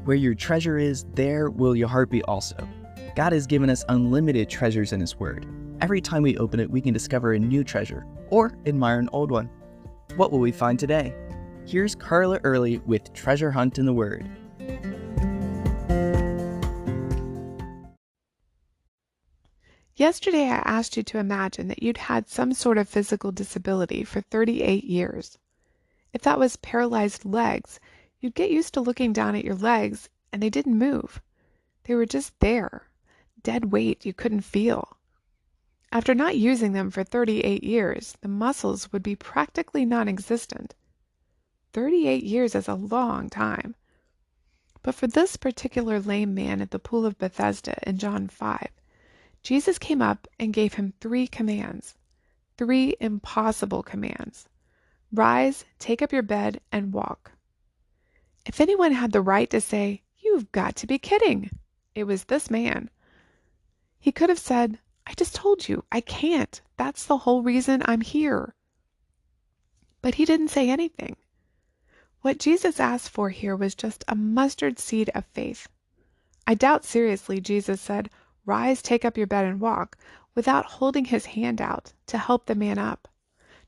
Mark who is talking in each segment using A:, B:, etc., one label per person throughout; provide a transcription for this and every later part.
A: Where your treasure is, there will your heart be also. God has given us unlimited treasures in His Word. Every time we open it, we can discover a new treasure or admire an old one. What will we find today? Here's Carla Early with Treasure Hunt in the Word.
B: Yesterday, I asked you to imagine that you'd had some sort of physical disability for 38 years. If that was paralyzed legs, you'd get used to looking down at your legs and they didn't move. They were just there, dead weight you couldn't feel. After not using them for 38 years, the muscles would be practically non-existent. 38 years is a long time. But for this particular lame man at the pool of Bethesda in John 5, Jesus came up and gave him 3 commands, 3 impossible commands. Rise, take up your bed, and walk. If anyone had the right to say, "You've got to be kidding," it was this man. He could have said, "I just told you, I can't. That's the whole reason I'm here." But he didn't say anything. What Jesus asked for here was just a mustard seed of faith. I doubt seriously Jesus said, "Rise, take up your bed and walk," without holding his hand out to help the man up,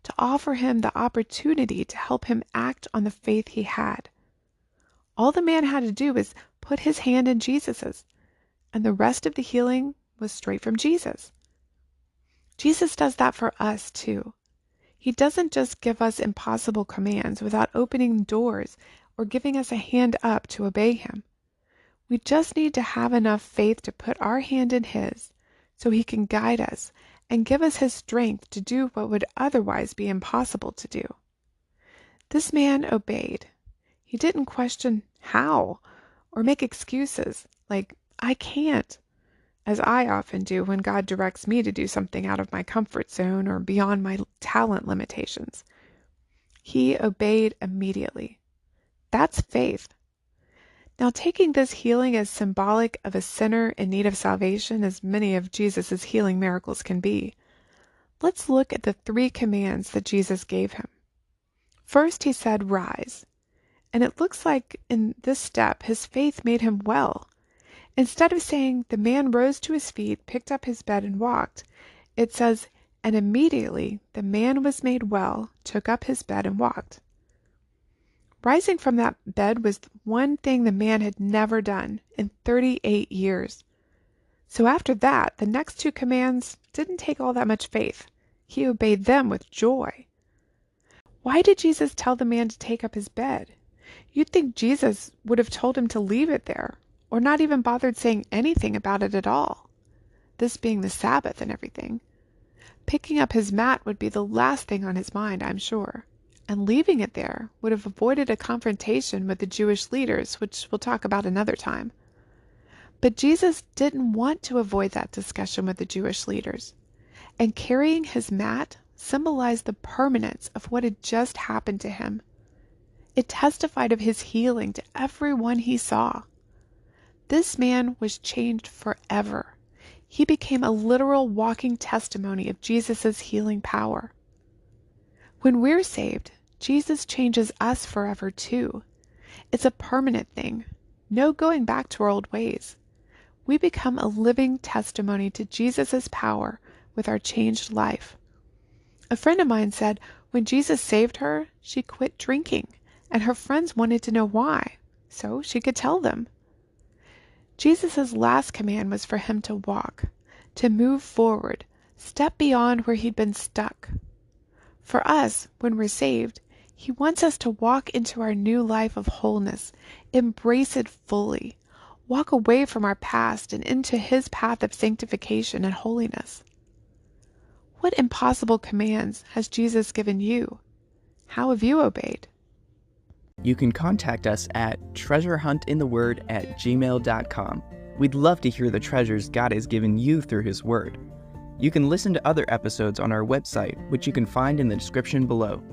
B: to offer him the opportunity to help him act on the faith he had. All the man had to do was put his hand in Jesus's, and the rest of the healing was straight from Jesus. Jesus does that for us too. He doesn't just give us impossible commands without opening doors or giving us a hand up to obey him. We just need to have enough faith to put our hand in his so he can guide us and give us his strength to do what would otherwise be impossible to do. This man obeyed. He didn't question how or make excuses like, "I can't," as I often do when God directs me to do something out of my comfort zone or beyond my talent limitations. He obeyed immediately. That's faith. Now, taking this healing as symbolic of a sinner in need of salvation, as many of Jesus' healing miracles can be, let's look at the 3 commands that Jesus gave him. First, he said, "Rise." And it looks like in this step, his faith made him well. Instead of saying the man rose to his feet, picked up his bed, and walked, it says, "And immediately the man was made well, took up his bed, and walked." Rising from that bed was one thing the man had never done in 38 years. So after that, the next 2 commands didn't take all that much faith. He obeyed them with joy. Why did Jesus tell the man to take up his bed? You'd think Jesus would have told him to leave it there, or not even bothered saying anything about it at all. This being the Sabbath and everything. Picking up his mat would be the last thing on his mind, I'm sure. And leaving it there would have avoided a confrontation with the Jewish leaders, which we'll talk about another time. But Jesus didn't want to avoid that discussion with the Jewish leaders. And carrying his mat symbolized the permanence of what had just happened to him. It testified of his healing to everyone he saw. This man was changed forever. He became a literal walking testimony of Jesus' healing power. When we're saved, Jesus changes us forever too. It's a permanent thing. No going back to our old ways. We become a living testimony to Jesus' power with our changed life. A friend of mine said when Jesus saved her, she quit drinking, and her friends wanted to know why, so she could tell them. Jesus' last command was for him to walk, to move forward, step beyond where he'd been stuck. For us, when we're saved, he wants us to walk into our new life of wholeness, embrace it fully, walk away from our past and into his path of sanctification and holiness. What impossible commands has Jesus given you? How have you obeyed?
A: You can contact us at treasurehuntintheword@gmail.com. We'd love to hear the treasures God has given you through His Word. You can listen to other episodes on our website, which you can find in the description below.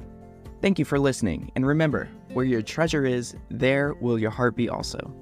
A: Thank you for listening, and remember, where your treasure is, there will your heart be also.